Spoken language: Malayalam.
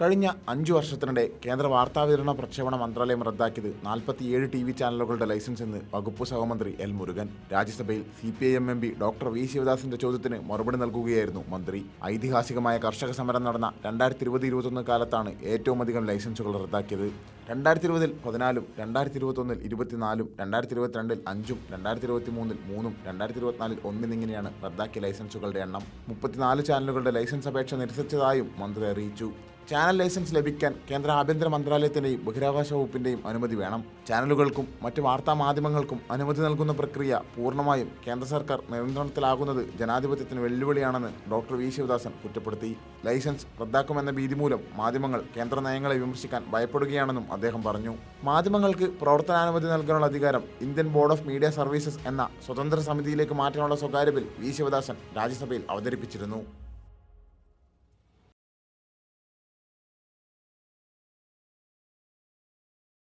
കഴിഞ്ഞ 5 വർഷത്തിനിടെ കേന്ദ്ര വാർത്താവിതരണ പ്രക്ഷേപണ മന്ത്രാലയം റദ്ദാക്കിയത് 47 ടി വി ചാനലുകളുടെ ലൈസൻസ് എന്ന് വകുപ്പ് സഹമന്ത്രി എൽ മുരുകൻ. രാജ്യസഭയിൽ CPIM MP ഡോക്ടർ വി ശിവദാസിന്റെ ചോദ്യത്തിന് മറുപടി നൽകുകയായിരുന്നു മന്ത്രി. ഐതിഹാസികമായ കർഷക സമരം നടന്ന 2020-21 കാലത്താണ് ഏറ്റവും അധികം ലൈസൻസുകൾ റദ്ദാക്കിയത്. 2020-ൽ 14, 2021-ൽ 24, 2022-ൽ 5, 2023-ൽ 3, 2024-ൽ 1 എന്നിങ്ങനെയാണ് റദ്ദാക്കിയ ലൈസൻസുകളുടെ എണ്ണം. 34 ചാനലുകളുടെ ലൈസൻസ് അപേക്ഷ നിരസിച്ചതായും മന്ത്രി അറിയിച്ചു. ചാനൽ ലൈസൻസ് ലഭിക്കാൻ കേന്ദ്ര ആഭ്യന്തര മന്ത്രാലയത്തിൻ്റെയും ബഹിരാകാശ വകുപ്പിൻ്റെയും അനുമതി വേണം. ചാനലുകൾക്കും മറ്റ് വാർത്താ മാധ്യമങ്ങൾക്കും അനുമതി നൽകുന്ന പ്രക്രിയ പൂർണ്ണമായും കേന്ദ്ര സർക്കാർ നിയന്ത്രണത്തിലാകുന്നത് ജനാധിപത്യത്തിന് വെല്ലുവിളിയാണെന്ന് ഡോക്ടർ വി ശിവദാസൻ കുറ്റപ്പെടുത്തി. ലൈസൻസ് റദ്ദാക്കുമെന്ന ഭീതി മൂലം മാധ്യമങ്ങൾ കേന്ദ്ര നയങ്ങളെ വിമർശിക്കാൻ ഭയപ്പെടുകയാണെന്നും അദ്ദേഹം പറഞ്ഞു. മാധ്യമങ്ങൾക്ക് പ്രവർത്തനാനുമതി നൽകാനുള്ള അധികാരം Indian board of media services എന്ന സ്വതന്ത്ര സമിതിയിലേക്ക് മാറ്റാനുള്ള സ്വകാര്യ ബിൽ വി ശിവദാസൻ രാജ്യസഭയിൽ അവതരിപ്പിച്ചിരുന്നു.